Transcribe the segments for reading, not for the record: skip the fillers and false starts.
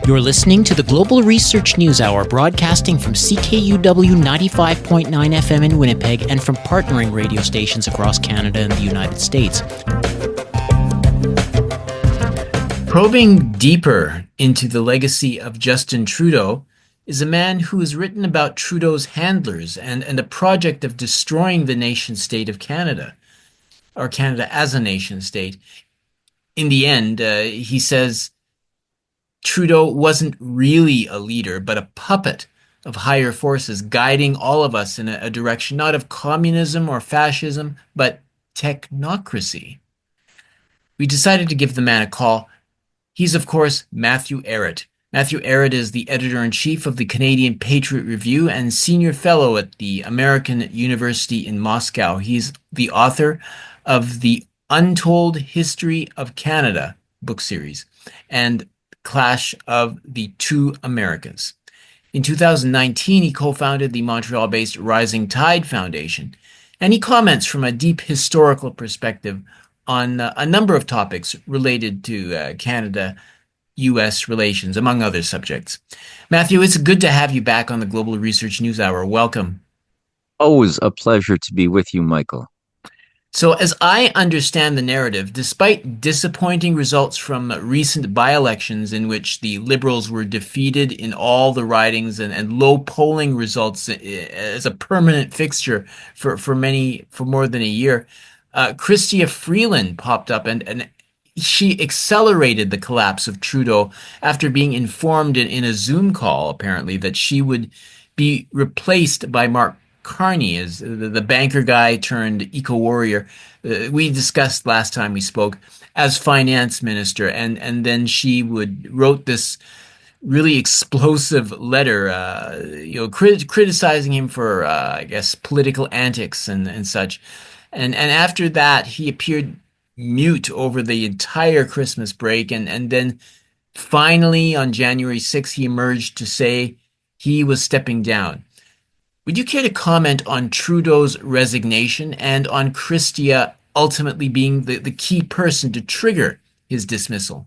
You're listening to the Global Research News Hour, broadcasting from CKUW 95.9 FM in Winnipeg and from partnering radio stations across Canada and the United States. Probing deeper into the legacy of Justin Trudeau is a man who has written about Trudeau's handlers and a project of destroying the nation-state of Canada, or Canada as a nation-state. In the end, he says Trudeau wasn't really a leader, but a puppet of higher forces guiding all of us in a direction not of communism or fascism, but technocracy. We decided to give the man a call. He's, of course, Matthew Ehret. Matthew Ehret is the editor-in-chief of the Canadian Patriot Review and senior fellow at the American University in Moscow. He's the author of the Untold History of Canada book series and Clash of the Two Americas. In 2019, he co-founded the Montreal-based Rising Tide Foundation, and he comments from a deep historical perspective on a number of topics related to Canada-U.S. relations, among other subjects. Matthew, it's good to have you back on the Global Research News Hour. Welcome. Always a pleasure to be with you, Michael. So as I understand the narrative, despite disappointing results from recent by-elections in which the Liberals were defeated in all the ridings and low polling results as a permanent fixture for more than a year, Chrystia Freeland popped up and she accelerated the collapse of Trudeau after being informed in a Zoom call, apparently, that she would be replaced by Mark Carney, as the banker guy turned eco-warrior. We discussed last time we spoke, as finance minister, and then she wrote this really explosive letter, criticizing him for, I guess, political antics and such. And after that, he appeared mute over the entire Christmas break, and then finally on January 6th, he emerged to say he was stepping down. Would you care to comment on Trudeau's resignation and on Chrystia ultimately being the key person to trigger his dismissal?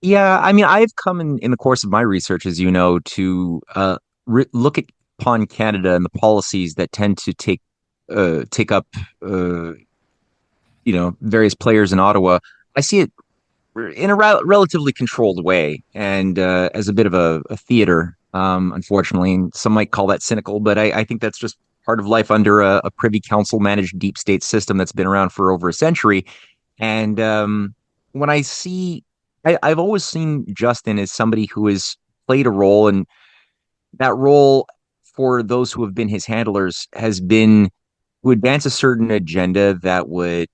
Yeah, I mean, I've come in the course of my research, as you know, to look upon Canada and the policies that tend to take up, various players in Ottawa. I see it in a relatively controlled way and as a bit of a theater. Unfortunately, and some might call that cynical, but I think that's just part of life under a Privy Council managed deep state system that's been around for over a century. And when I've always seen Justin as somebody who has played a role, and that role for those who have been his handlers has been to advance a certain agenda that would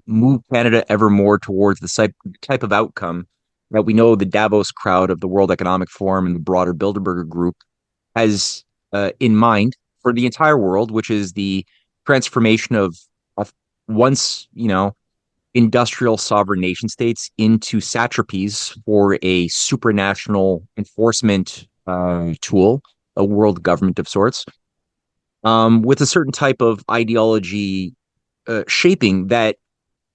move Canada ever more towards the type of outcome that we know the Davos crowd of the World Economic Forum and the broader Bilderberger Group has in mind for the entire world, which is the transformation of once, industrial sovereign nation states into satrapies for a supranational enforcement tool, a world government of sorts, with a certain type of ideology shaping that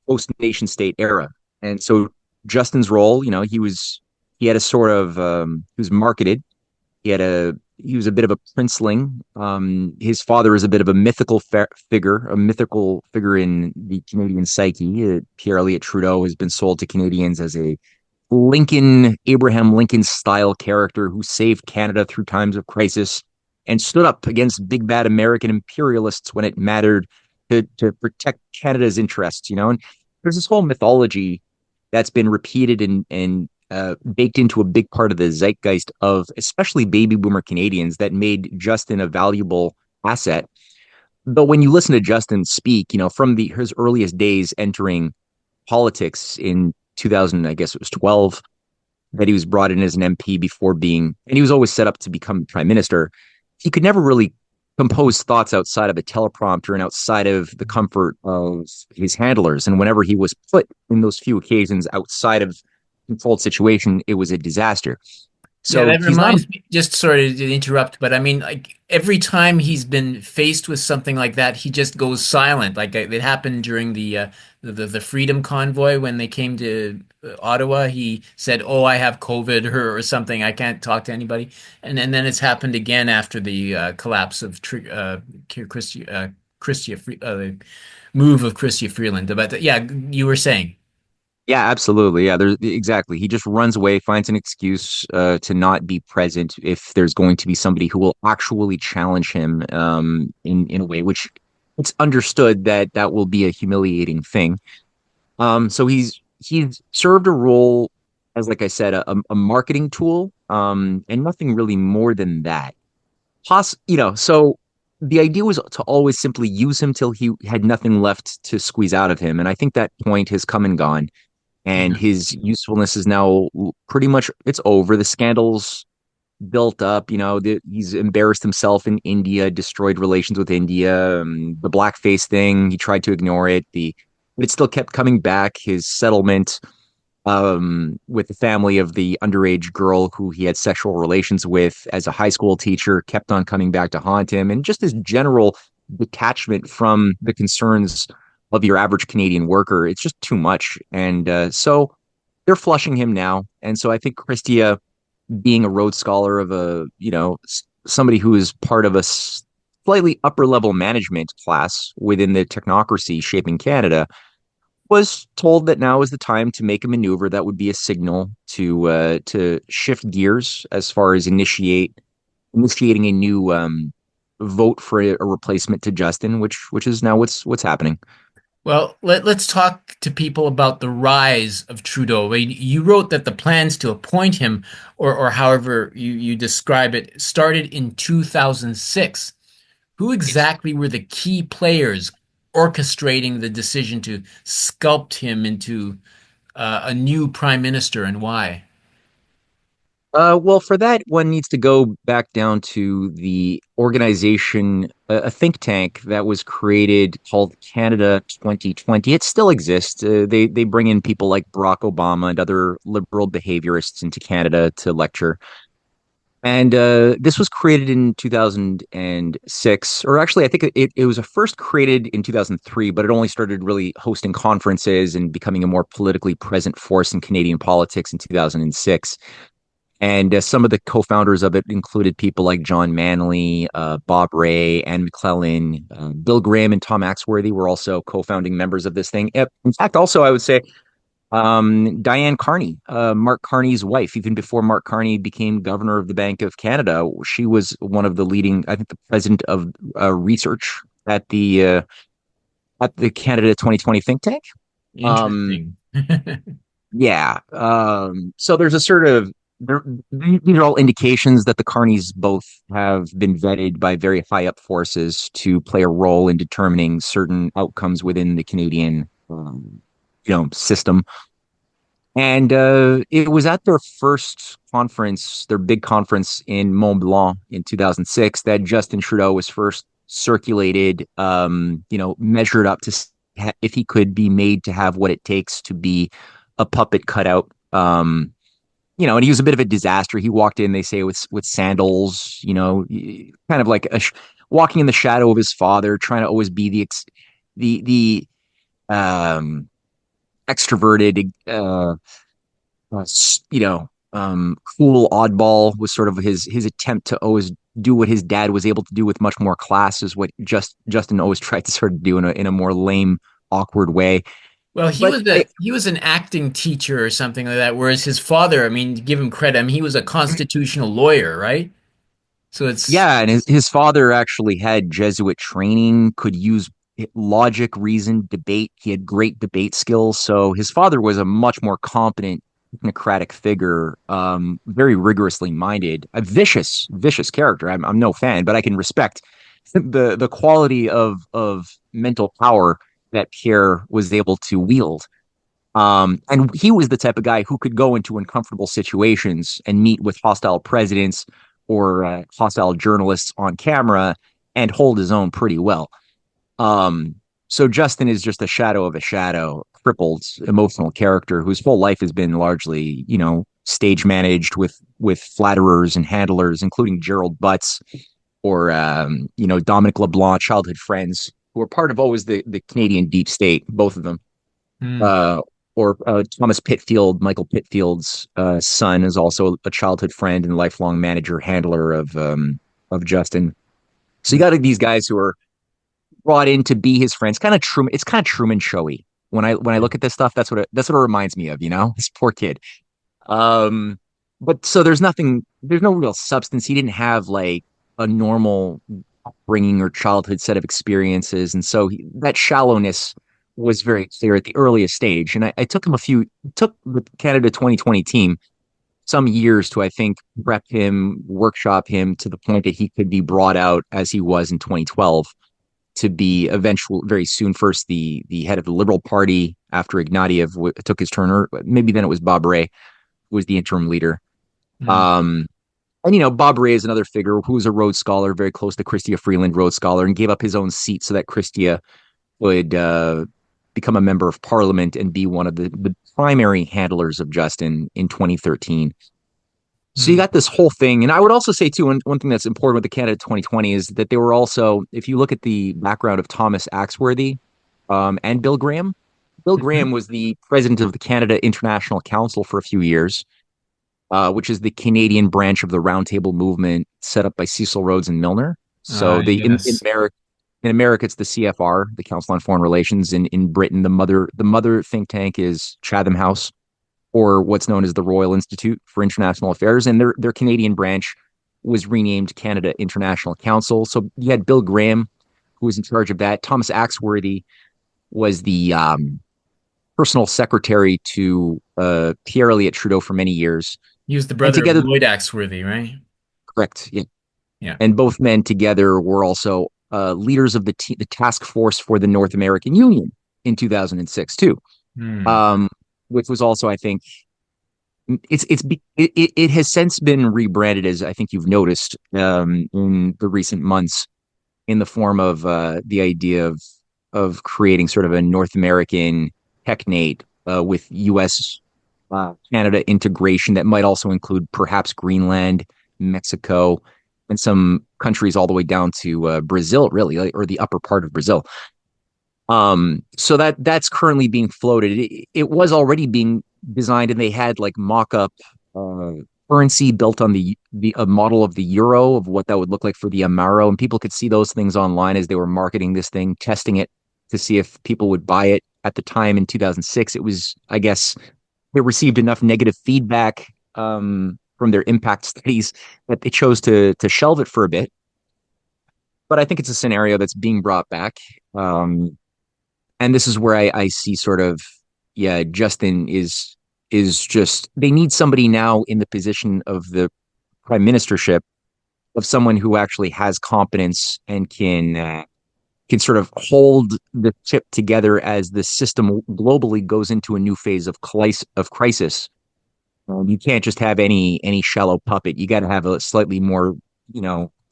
post-nation state era. And so Justin's role, he had a sort of, he was marketed. He was a bit of a princeling. His father is a bit of a mythical figure in the Canadian psyche. Pierre Elliott Trudeau has been sold to Canadians as a Abraham Lincoln style character who saved Canada through times of crisis and stood up against big bad American imperialists when it mattered to protect Canada's interests, and there's this whole mythology that's been repeated and baked into a big part of the zeitgeist of especially baby boomer Canadians that made Justin a valuable asset. But when you listen to Justin speak, from his earliest days entering politics in 2000, I guess it was 12, that he was brought in as an MP and he was always set up to become prime minister. He could never really compose thoughts outside of a teleprompter and outside of the comfort of his handlers. And whenever he was put in those few occasions outside of controlled situation, it was a disaster. Yeah, So that he's not. reminds me, just sorry to interrupt, but I mean, like every time he's been faced with something like that, he just goes silent. Like it happened during the Freedom Convoy when they came to Ottawa. He said, "Oh, I have COVID or something. I can't talk to anybody." And then it's happened again after the collapse of Chrystia, the move of Chrystia Freeland. But yeah, you were saying. Yeah, absolutely. Yeah, there's exactly. He just runs away, finds an excuse to not be present if there's going to be somebody who will actually challenge him in a way which it's understood that that will be a humiliating thing. So he's served a role as, like I said, a marketing tool, and nothing really more than that. So the idea was to always simply use him till he had nothing left to squeeze out of him, and I think that point has come and gone, and Yeah. his usefulness is now pretty much it's over. The scandals built up, he's embarrassed himself in India, destroyed relations with India, the blackface thing, he tried to ignore it, but it still kept coming back. His settlement with the family of the underage girl who he had sexual relations with as a high school teacher kept on coming back to haunt him, and just his general detachment from the concerns of your average Canadian worker. It's just too much. And so they're flushing him now. And so I think Chrystia, being a Rhodes Scholar of somebody who is part of a slightly upper level management class within the technocracy shaping Canada, was told that now is the time to make a maneuver that would be a signal to shift gears as far as initiating a new vote for a replacement to Justin, which is now what's happening. Well, let's talk to people about the rise of Trudeau. You wrote that the plans to appoint him, or however you describe it, started in 2006. Who Yes. exactly were the key players orchestrating the decision to sculpt him into a new prime minister and why? Well, for that, one needs to go back down to the organization, a think tank that was created called Canada 2020. It still exists. They bring in people like Barack Obama and other liberal behaviorists into Canada to lecture. And this was created in 2006, or actually, I think it was first created in 2003, but it only started really hosting conferences and becoming a more politically present force in Canadian politics in 2006. And some of the co-founders of it included people like John Manley, Bob Ray, Anne McClellan, Bill Graham, and Tom Axworthy were also co-founding members of this thing. In fact, also I would say Diane Carney, Mark Carney's wife, even before Mark Carney became governor of the Bank of Canada, she was one of the leading, I think, the president of research at the Canada 2020 think tank. Um, Interesting. yeah. So there's a sort of these are all indications that the Carneys both have been vetted by very high up forces to play a role in determining certain outcomes within the Canadian system. And it was at their first conference, their big conference in Mont Blanc in 2006, that Justin Trudeau was first circulated, measured up to if he could be made to have what it takes to be a puppet cutout. And he was a bit of a disaster. He walked in, they say, with sandals, kind of like walking in the shadow of his father, trying to always be the um, extroverted, cool oddball was sort of his attempt to always do what his dad was able to do with much more class, is what Justin always tried to sort of do in a more lame, awkward way. Well, But he was an acting teacher or something like that, whereas his father, I mean, to give him credit, I mean, he was a constitutional lawyer, right? So it's yeah, and his father actually had Jesuit training, could use logic, reason, debate. He had great debate skills. So his father was a much more competent technocratic figure, very rigorously minded, a vicious character. I'm no fan, but I can respect the quality of mental power that Pierre was able to wield. And he was the type of guy who could go into uncomfortable situations and meet with hostile presidents or hostile journalists on camera and hold his own pretty well. Um, so Justin is just a shadow of a shadow, crippled, emotional character whose whole life has been largely, stage managed with flatterers and handlers, including Gerald Butts or Dominic LeBlanc, childhood friends who were part of always the Canadian deep state, both of them. Mm. Uh, or Thomas Pitfield, Michael Pitfield's son, is also a childhood friend and lifelong manager handler of Justin. So you got these guys who are brought in to be his friends. Kind of Truman. It's kind of Truman showy. When I look at this stuff, that's what it reminds me of. This poor kid. Um, but so there's no real substance. He didn't have like a normal upbringing or childhood set of experiences, and so that shallowness was very clear at the earliest stage. And I took took the Canada 2020 team some years to, I think, prep him, workshop him to the point that he could be brought out as he was in 2012 to be eventual, very soon, first the head of the Liberal Party after Ignatieff took his turn, or maybe then it was Bob Rae who was the interim leader. Mm. Um, and Bob Rae is another figure who was a Rhodes Scholar, very close to Chrystia Freeland, Rhodes Scholar, and gave up his own seat so that Chrystia would become a member of Parliament and be one of the primary handlers of Justin in 2013. So you Mm. got this whole thing. And I would also say, too, one thing that's important with the Canada 2020 is that they were also, if you look at the background of Thomas Axworthy and Bill Graham, Bill Mhm. Graham was the president of the Canada International Council for a few years, which is the Canadian branch of the Roundtable movement set up by Cecil Rhodes and Milner. So Yes. in America, it's the CFR, the Council on Foreign Relations. In Britain, the mother think tank is Chatham House, or what's known as the Royal Institute for International Affairs, and their Canadian branch was renamed Canada International Council. So you had Bill Graham, who was in charge of that. Thomas Axworthy was the personal secretary to Pierre Elliott Trudeau for many years, He was the and brother of together, Lloyd Axworthy, right? correct, yeah, Yeah. and both men together were also leaders of the task force for the North American Union in 2006 too, Mm. um, which was also, I think, it has since been rebranded, as I think you've noticed in the recent months, in the form of the idea of creating sort of a North American technate with U.S. Canada integration that might also include perhaps Greenland, Mexico, and some countries all the way down to Brazil, really, or the upper part of Brazil. So that's currently being floated. It was already being designed, and they had like mock-up uh, currency built on the a model of the euro of what that would look like for the Amaro, and people could see those things online as they were marketing this thing, testing it to see if people would buy it. At the time in 2006, it was, I guess, it received enough negative feedback from their impact studies that they chose to shelve it for a bit. But I think it's a scenario that's being brought back. And this is where I see sort of, yeah, Justin is just, they need somebody now in the position of the prime ministership, of someone who actually has competence and can sort of hold the ship together as the system globally goes into a new phase of crisis. You can't just have any shallow puppet. You got to have a slightly more,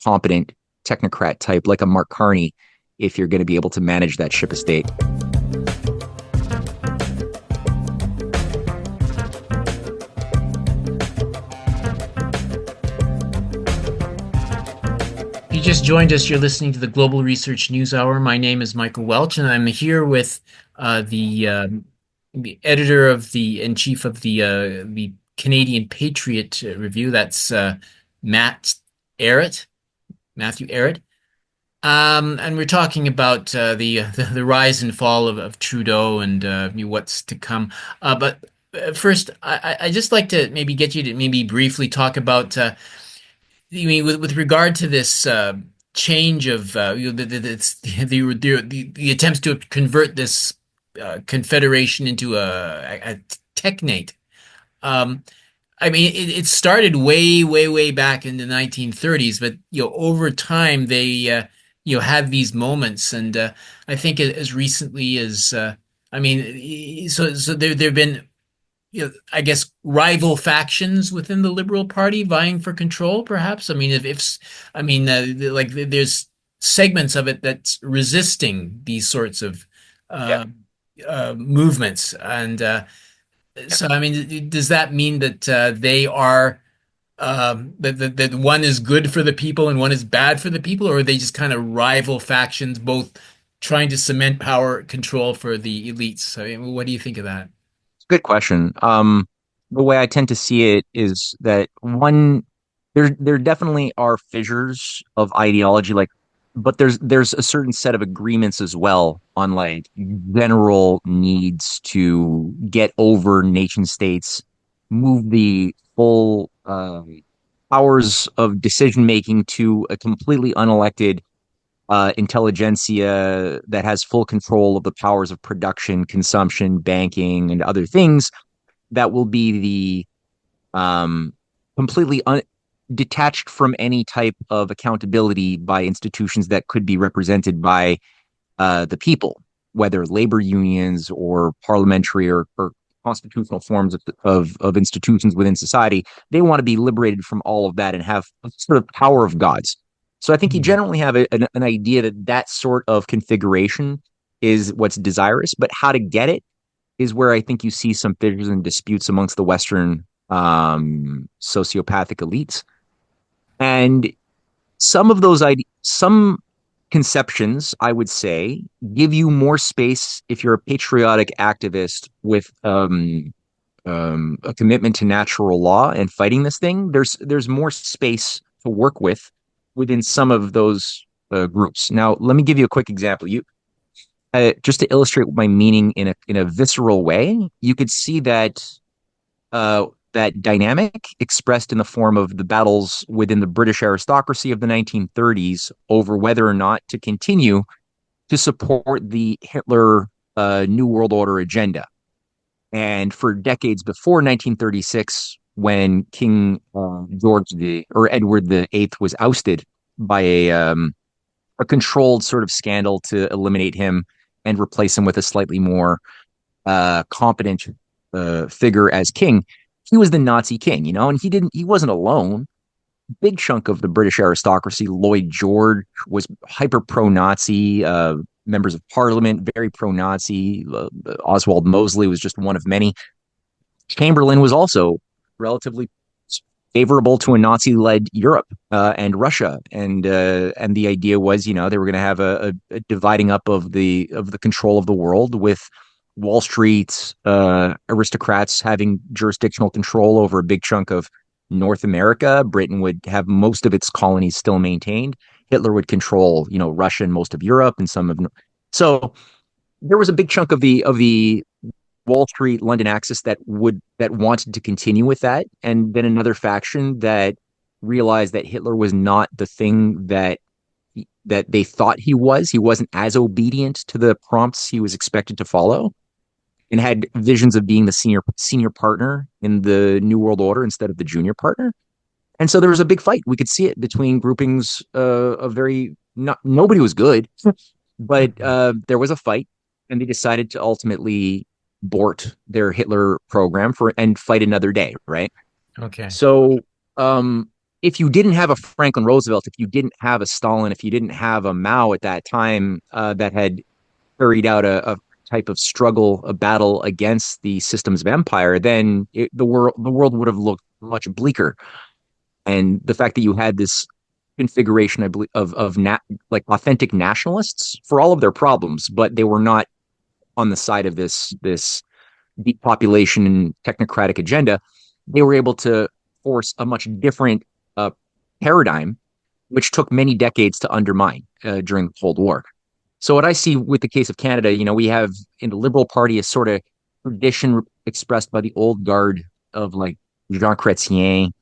competent technocrat type like a Mark Carney if you're going to be able to manage that ship of state. If you just joined us, you're listening to the Global Research News Hour. My name is Michael Welch, and I'm here with the editor of the in chief of the Canadian Patriot Review. That's Matt Ehret, Matthew Ehret. And we're talking about the rise and fall of Trudeau and what's to come. But first, I just like to maybe get you to maybe briefly talk about. I mean, with regard to this change of the attempts to convert this confederation into a technate. Um, I mean, it started way back in the 1930s, but over time they had these moments, and I think as recently as I mean, so there've been I guess rival factions within the Liberal Party vying for control, perhaps. I mean, if I mean, like there's segments of it that's resisting these sorts of Yeah. uh, movements, and So, I mean, does that mean that they are that one is good for the people and one is bad for the people, or are they just kind of rival factions, both trying to cement power control for the elites? I mean, what do you think of that? Good question. The way I tend to see it is that one, there definitely are fissures of ideology, like, but there's a certain set of agreements as well on like general needs to get over nation states, move the full powers of decision making to a completely unelected intelligentsia that has full control of the powers of production, consumption, banking, and other things that will be the completely detached from any type of accountability by institutions that could be represented by the people, whether labor unions or parliamentary or constitutional forms of institutions within society. They want to be liberated from all of that and have a sort of power of gods. So I think you Hmm. generally have an idea that that sort of configuration is what's desirous, but how to get it is where I think you see some fissures and disputes amongst the Western sociopathic elites. And some of those ideas, some conceptions, I would say, give you more space if you're a patriotic activist with a commitment to natural law and fighting this thing. There's more space to work with within some of those groups. Now, let me give you a quick example. You just to illustrate my meaning in a visceral way, you could see that dynamic expressed in the form of the battles within the British aristocracy of the 1930s over whether or not to continue to support the Hitler New World Order agenda. And for decades before 1936, when King George the or Edward the Eighth was ousted by a controlled sort of scandal to eliminate him and replace him with a slightly more competent figure as king, he was the Nazi king, you know, and he wasn't alone. Big chunk of the British aristocracy, Lloyd George was hyper pro-Nazi. Members of Parliament very pro-Nazi. Oswald Mosley was just one of many. Chamberlain was also relatively favorable to a Nazi-led Europe and Russia, and the idea was, you know, they were going to have a dividing up of the control of the world with Wall Street aristocrats having jurisdictional control over a big chunk of North America. Britain would have most of its colonies still maintained. Hitler would control, you know, Russia and most of Europe and some of so there was a big chunk of the Wall Street London axis that wanted to continue with that, and then another faction that realized that Hitler was not the thing that they thought he was. He wasn't as obedient to the prompts he was expected to follow, and had visions of being the senior partner in the New World Order instead of the junior partner. And so there was a big fight. We could see it between groupings of very not nobody was good, but there was a fight, and they decided to ultimately abort their Hitler program for and fight another day, right? Okay. So if you didn't have a Franklin Roosevelt, if you didn't have a Stalin, if you didn't have a Mao at that time that had carried out a type of struggle, a battle against the systems of empire, then the world would have looked much bleaker. And the fact that you had this configuration, I believe, like authentic nationalists for all of their problems, but they were not on the side of this depopulation and technocratic agenda. They were able to force a much different paradigm, which took many decades to undermine during the Cold War. So what I see with the case of Canada, you know, we have in the Liberal Party a sort of tradition expressed by the old guard of like Jean Chrétien,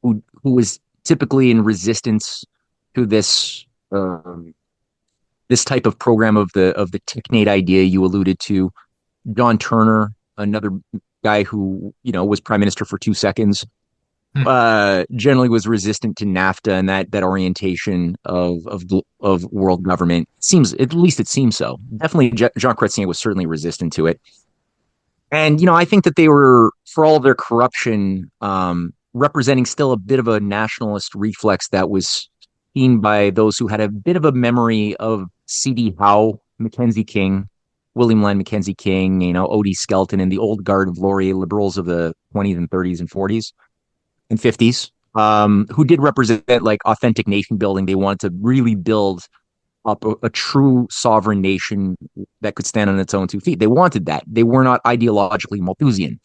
who was typically in resistance to this type of program of the Technate idea you alluded to. John Turner, another guy who, you know, was prime minister for 2 seconds, Hmm. generally was resistant to NAFTA and that orientation of world government. Seems, at least it seems so. Definitely, Jean Chrétien was certainly resistant to it. And you know, I think that they were, for all of their corruption, representing still a bit of a nationalist reflex that was seen by those who had a bit of a memory of C.D. Howe, Mackenzie King, William Lyon Mackenzie King, O.D. Skelton, and the old guard of Laurier liberals of the 20s and 30s and 40s and 50s, who did represent like authentic nation building. They wanted to really build up a true sovereign nation that could stand on its own 2 feet. They wanted that. They were not ideologically Malthusian.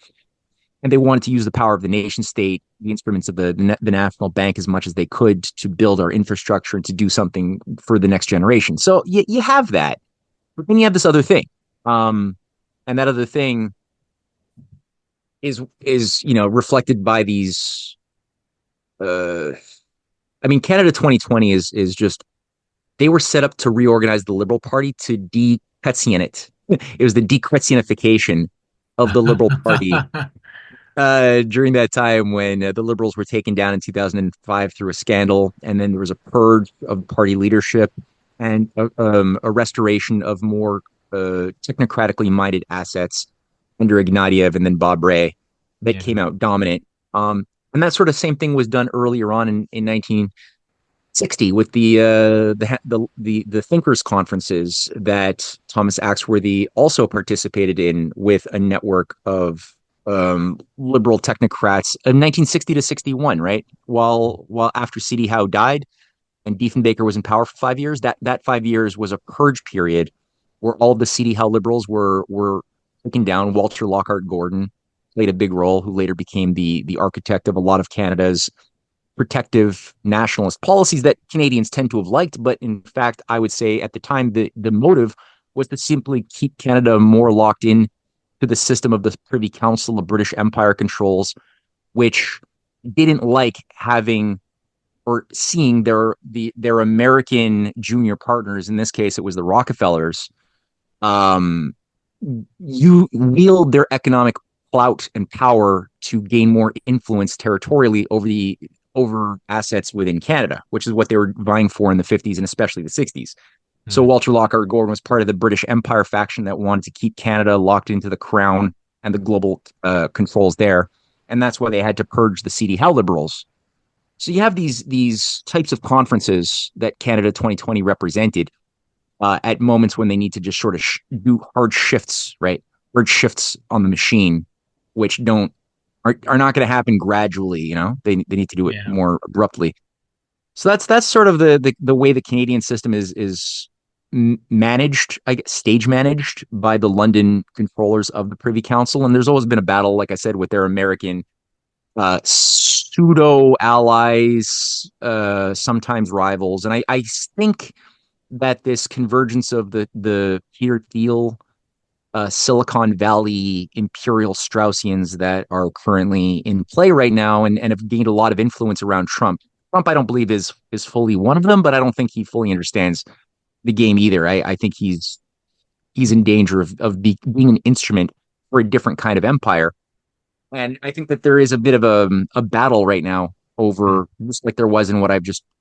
And they wanted to use the power of the nation state, the instruments of the national bank as much as they could to build our infrastructure and to do something for the next generation. So you have that. But then you have this other thing. And that other thing is reflected by these Canada 2020 is just, they were set up to reorganize the Liberal Party to de-Cretzian it. It was the de-Cretzianification of the Liberal Party during that time when the Liberals were taken down in 2005 through a scandal, and then there was a purge of party leadership and a restoration of more technocratically minded assets under Ignatieff and then Bob Rae that came out dominant. And that sort of same thing was done earlier on in 1960 with the thinkers conferences that Thomas Axworthy also participated in with a network of liberal technocrats in 1960 to 61, right? While after C.D. Howe died and Diefenbaker was in power for 5 years, that 5 years was a purge period where all the C.D. Howe liberals were taken down. Walter Lockhart Gordon played a big role, who later became the architect of a lot of Canada's protective nationalist policies that Canadians tend to have liked. But in fact, I would say at the time, the motive was to simply keep Canada more locked in to the system of the Privy Council the British Empire controls, which didn't like having or seeing their American junior partners, in this case, it was the Rockefellers, you wield their economic clout and power to gain more influence territorially over assets within Canada, which is what they were vying for in the 50s and especially the 60s. So Walter Lockhart Gordon was part of the British Empire faction that wanted to keep Canada locked into the crown and the global controls there. And that's why they had to purge the C.D. Howe liberals. So you have these types of conferences that Canada 2020 represented at moments when they need to just sort of do hard shifts, right? Hard shifts on the machine, which are not going to happen gradually. They need to do it more abruptly. So that's sort of the way the Canadian system is managed, I guess, stage managed by the London controllers of the Privy Council. And there's always been a battle, like I said, with their American pseudo allies, sometimes rivals. And I think that this convergence of the Peter Thiel Silicon Valley imperial Straussians that are currently in play right now and have gained a lot of influence around Trump. Trump, I don't believe is fully one of them, but I don't think he fully understands the game either. I think he's in danger of being an instrument for a different kind of empire. And I think that there is a bit of a battle right now over, just like there was in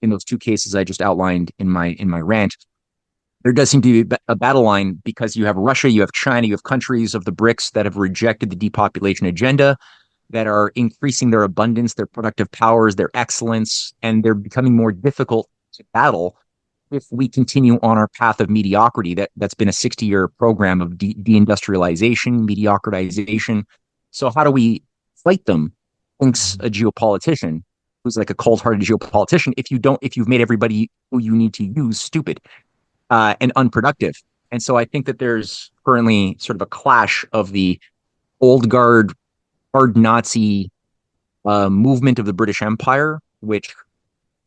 in those two cases I just outlined in my rant. There does seem to be a battle line because you have Russia, you have China, you have countries of the BRICS that have rejected the depopulation agenda, that are increasing their abundance, their productive powers, their excellence, and they're becoming more difficult to battle if we continue on our path of mediocrity. That's been a 60-year program of deindustrialization, mediocritization. So how do we fight them? Thinks a geopolitician who's like a cold-hearted geopolitician. If you've made everybody who you need to use stupid and unproductive. And so I think that there's currently sort of a clash of the old guard, hard Nazi movement of the British Empire, which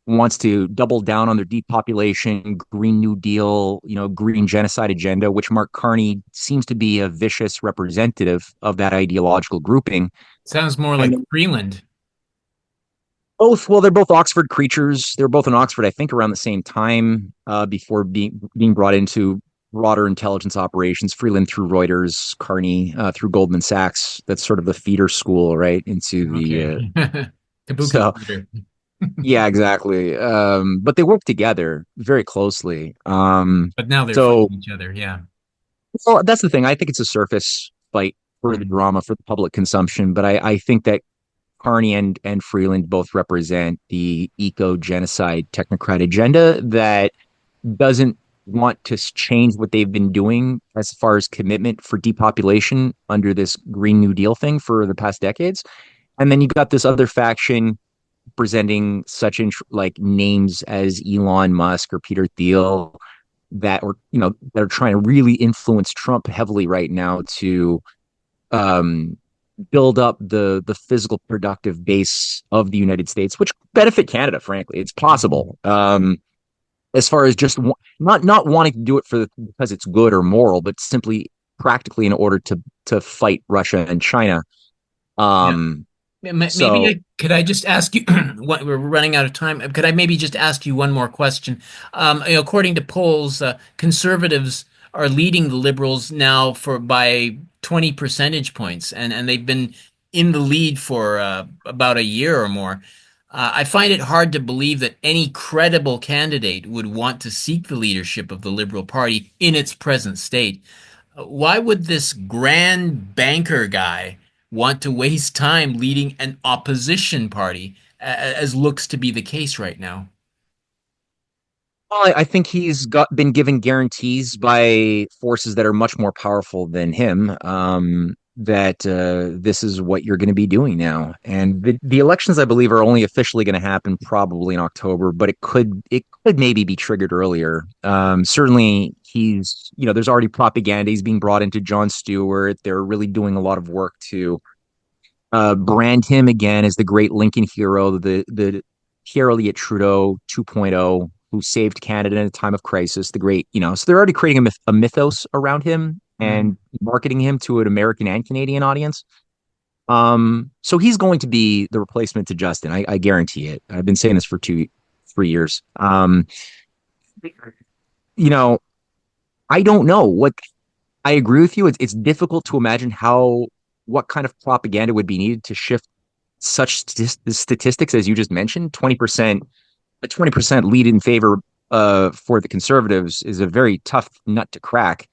wants to double down on their depopulation, Green New Deal, green genocide agenda, which Mark Carney seems to be a vicious representative of that ideological grouping. Sounds more like Freeland. Both, well, they're both Oxford creatures. They're both in Oxford, I think, around the same time before being brought into broader intelligence operations. Freeland through Reuters, Carney through Goldman Sachs. That's sort of the feeder school, right, into the Kabuki. Yeah, exactly. But they work together very closely. But now they're fighting each other. Yeah. Well, that's the thing. I think it's a surface fight for the drama, for the public consumption. But I think that Carney and Freeland both represent the eco-genocide technocrat agenda that doesn't want to change what they've been doing as far as commitment for depopulation under this Green New Deal thing for the past decades. And then you've got this other faction presenting such like names as Elon Musk or Peter Thiel that are trying to really influence Trump heavily right now to um, build up the physical productive base of the United States, which benefit Canada. Frankly, it's possible. As far as just not wanting to do it because it's good or moral, but simply practically in order to fight Russia and China. Yeah. So Could I just ask you, we're running out of time. Could I maybe just ask you one more question? According to polls, conservatives are leading the liberals now by 20 percentage points, and they've been in the lead for about a year or more. I find it hard to believe that any credible candidate would want to seek the leadership of the Liberal Party in its present state. Why would this grand banker guy want to waste time leading an opposition party, as looks to be the case right now? well, I think he's been given guarantees by forces that are much more powerful than him. That this is what you're going to be doing now, and the elections, I believe, are only officially going to happen probably in October, but it could maybe be triggered earlier. Certainly, there's already propaganda. He's being brought into Jon Stewart. They're really doing a lot of work to brand him again as the great Lincoln hero, the Pierre Elliott Trudeau 2.0, who saved Canada in a time of crisis. The great, so they're already creating a mythos around him and marketing him to an American and Canadian audience. So he's going to be the replacement to Justin. I guarantee it. I've been saying this for 3 years. You know, I don't know what. I agree with you. It's difficult to imagine what kind of propaganda would be needed to shift such statistics as you just mentioned. 20%, a 20% lead in favor for the Conservatives is a very tough nut to crack.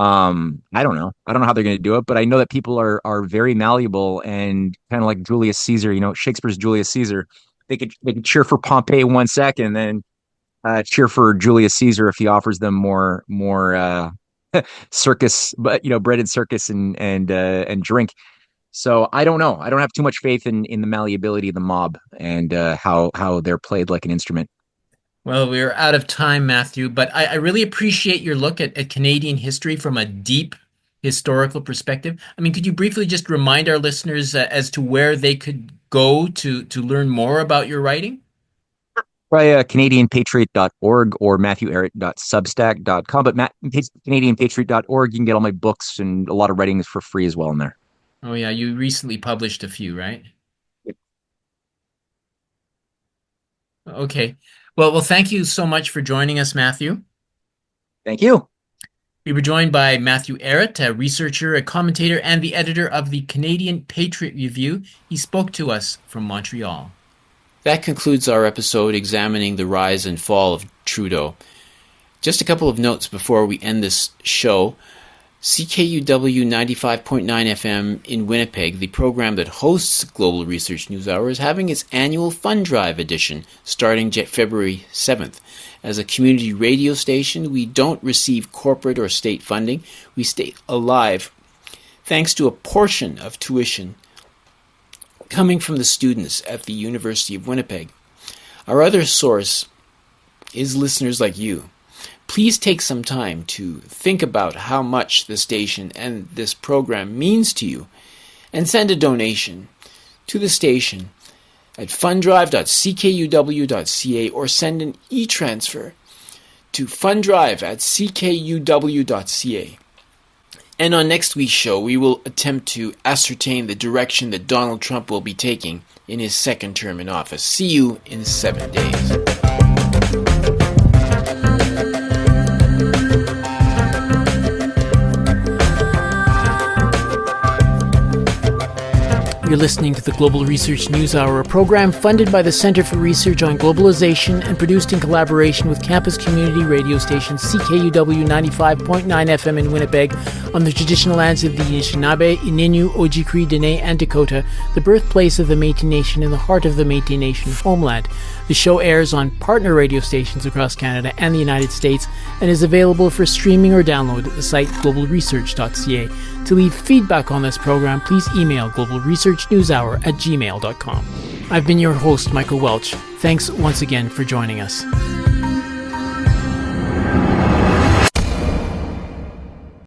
I don't know. I don't know how they're going to do it, but I know that people are very malleable and kind of like Julius Caesar. Shakespeare's Julius Caesar. They could cheer for Pompey 1 second, and then cheer for Julius Caesar if he offers them more circus, but bread and circus and drink. So I don't know. I don't have too much faith in the malleability of the mob and how they're played like an instrument. Well, we're out of time, Matthew, but I really appreciate your look at Canadian history from a deep historical perspective. I mean, could you briefly just remind our listeners as to where they could go to learn more about your writing? Try CanadianPatriot.org or MatthewEhret.substack.com. But CanadianPatriot.org, you can get all my books and a lot of writings for free as well in there. Oh, yeah, you recently published a few, right? Okay. Well, thank you so much for joining us, Matthew. Thank you. We were joined by Matthew Ehret, a researcher, a commentator, and the editor of the Canadian Patriot Review. He spoke to us from Montreal. That concludes our episode examining the rise and fall of Trudeau. Just a couple of notes before we end this show. CKUW 95.9 FM in Winnipeg, the program that hosts Global Research News Hour, is having its annual Fund Drive edition starting February 7th. As a community radio station, we don't receive corporate or state funding. We stay alive thanks to a portion of tuition coming from the students at the University of Winnipeg. Our other source is listeners like you. Please take some time to think about how much the station and this program means to you and send a donation to the station at funddrive.ckuw.ca or send an e-transfer to funddrive@ckuw.ca. And on next week's show, we will attempt to ascertain the direction that Donald Trump will be taking in his second term in office. See you in 7 days. You're listening to the Global Research News Hour, a program funded by the Center for Research on Globalization and produced in collaboration with campus community radio station CKUW 95.9 FM in Winnipeg on the traditional lands of the Anishinaabe, Ininu, Ojibwe, Dene, and Dakota, the birthplace of the Métis Nation in the heart of the Métis Nation homeland. The show airs on partner radio stations across Canada and the United States and is available for streaming or download at the site globalresearch.ca. To leave feedback on this program, please email globalresearchnewshour@gmail.com. I've been your host, Michael Welch. Thanks once again for joining us.